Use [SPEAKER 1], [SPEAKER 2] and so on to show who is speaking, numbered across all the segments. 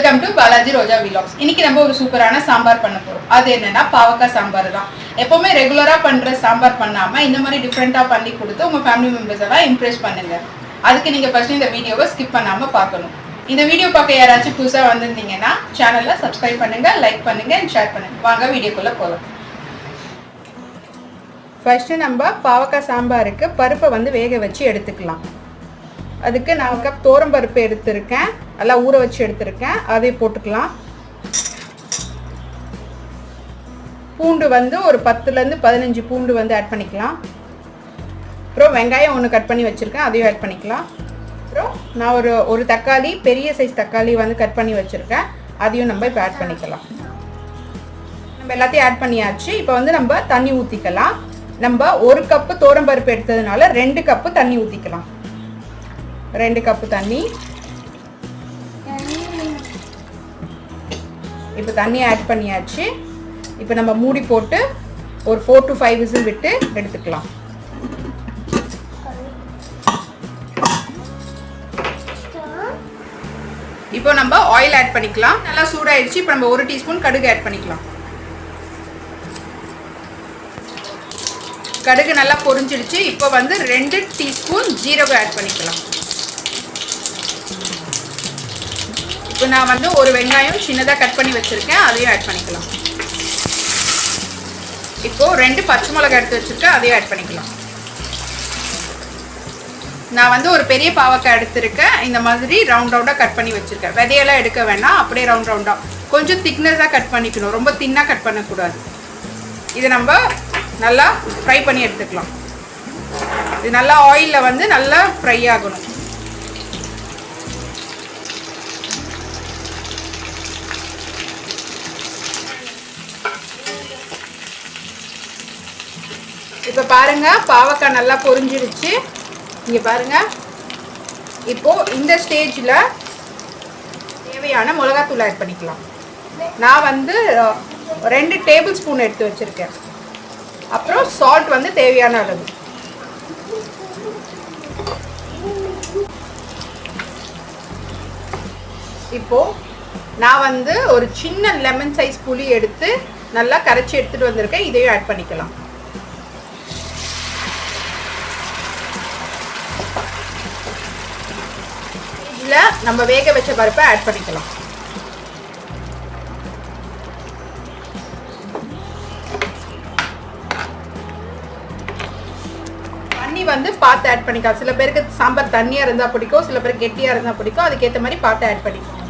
[SPEAKER 1] Welcome to Balaji Roja vlogs. இன்னைக்கு நம்ம ஒரு சூப்பரான சாம்பார் பண்ண போறோம். அது என்னன்னா பாவக்காய் சாம்பார் தான். எப்பவுமே ரெகுலரா பண்ற சாம்பார் பண்ணாம இந்த மாதிரி டிஃப்ரெண்டா பண்ணி கொடுத்து உங்க ஃபேமிலி மெம்பர்ஸ் எல்லாம் இம்ப்ரெஸ் பண்ணுங்க. அதுக்கு நீங்க ஃபர்ஸ்ட் இந்த வீடியோவை ஸ்கிப் பண்ணாம பார்க்கணும். இந்த வீடியோ பார்க்க யாராச்சும் புதுசா வந்திருந்தீங்கன்னா சேனலை சப்ஸ்கிரைப் பண்ணுங்க, லைக் பண்ணுங்க அண்ட் ஷேர் பண்ணுங்க. வாங்க வீடியோக்குள்ள போகலாம். ஃபர்ஸ்ட் நம்ம பாவக்காய் சாம்பாருக்கு பருப்பை வேக வச்சு எடுத்துக்கலாம். அதுக்கு நான் 1 கப் தோரம்பருப்பு எடுத்திருக்கேன், நல்லா ஊற வச்சு எடுத்திருக்கேன், அதை போட்டுக்கலாம். பூண்டு ஒரு 10லேருந்து 15 பூண்டு ஆட் பண்ணிக்கலாம். அப்புறம் வெங்காயம் 1 கட் பண்ணி வச்சுருக்கேன், அதையும் ஆட் பண்ணிக்கலாம். அப்புறம் நான் ஒரு தக்காளி, பெரிய சைஸ் தக்காளி கட் பண்ணி வச்சுருக்கேன், அதையும் நம்ம இப்போ ஆட் பண்ணிக்கலாம். நம்ம எல்லாத்தையும் ஆட் பண்ணியாச்சு. இப்போ நம்ம தண்ணி ஊற்றிக்கலாம். நம்ம 1 கப்பு தோரம்பருப்பு எடுத்ததுனால 2 கப்பு தண்ணி ஊற்றிக்கலாம். 2 கப்பு தண்ணி. இப்போ தண்ணி ஆட் பண்ணியாச்சு. இப்போ நம்ம மூடி போட்டு ஒரு 4 to 5 விசில் விட்டு எடுத்துக்கலாம். இப்போ நம்ம ஆயில் ஆட் பண்ணிக்கலாம். நல்லா சூடாயிடுச்சு. இப்போ நம்ம 1 டீஸ்பூன் கடுகு ஆட் பண்ணிக்கலாம். கடுகு நல்லா பொரிஞ்சிடுச்சு. இப்போ 2 டீஸ்பூன் ஜீரகம் ஆட் பண்ணிக்கலாம். இப்போ நான் ஒரு வெங்காயம் சின்னதாக கட் பண்ணி வச்சுருக்கேன், அதையும் ஆட் பண்ணிக்கலாம். இப்போது 2 பச்சை மிளகாய் எடுத்து வச்சுருக்கேன், அதையும் ஆட் பண்ணிக்கலாம். நான் ஒரு பெரிய பாவக்காய் எடுத்துருக்கேன், இந்த மாதிரி ரவுண்டாக கட் பண்ணி வச்சுருக்கேன். விதையெல்லாம் எடுக்க வேண்டாம், அப்படியே ரவுண்டாக கொஞ்சம் திக்னஸாக கட் பண்ணிக்கணும், ரொம்ப தின்னாக கட் பண்ணக்கூடாது. இதை நம்ம நல்லா ஃப்ரை பண்ணி எடுத்துக்கலாம். இது நல்லா ஆயிலில் நல்லா ஃப்ரை ஆகணும். இப்போ பாருங்க, பாவக்காய் நல்லா பொரிஞ்சிருச்சு. இங்கே பாருங்க. இப்போ இந்த ஸ்டேஜில் தேவையான மிளகாத்தூள் ஆட் பண்ணிக்கலாம். நான் 2 டேபிள் ஸ்பூன் எடுத்து வச்சுருக்கேன். அப்புறம் சால்ட் தேவையான அளவு. இப்போ நான் ஒரு சின்ன லெமன் சைஸ் புளி எடுத்து நல்லா கரைச்சி எடுத்துகிட்டு வந்திருக்கேன், இதையும் ஆட் பண்ணிக்கலாம். நம்ம வேக வச்ச பருப்பை ஆட் பண்ணிக்கலாம். தண்ணி பார்த்து ஆட் பண்ணிக்கலாம். சில பேருக்கு சாம்பார் தண்ணியா இருந்தா பிடிக்கும், சில பேருக்கு கெட்டியா இருந்தா பிடிக்கும். அதுக்கேற்ற மாதிரி பார்த்து ஆட் பண்ணிக்கலாம்.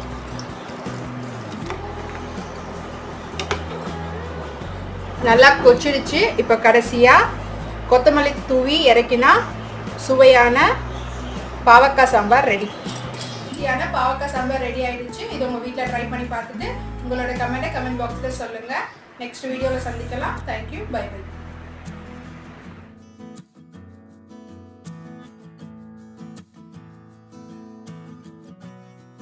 [SPEAKER 1] நல்லா கொச்சிடுச்சு. இப்போ கடைசியா கொத்தமல்லி தூவி இறக்கினா சுவையான பாவக்காய் சாம்பார் ரெடி. பாவக்காய் சாம்பார் ரெடி ஆயிடுச்சு. இது உங்க வீட்டில் ட்ரை பண்ணி பார்த்துட்டு உங்களோட கமெண்ட் பாக்ஸில் சொல்லுங்க. நெக்ஸ்ட் வீடியோவில் சந்திக்கலாம். தேங்க்யூ. Bye by.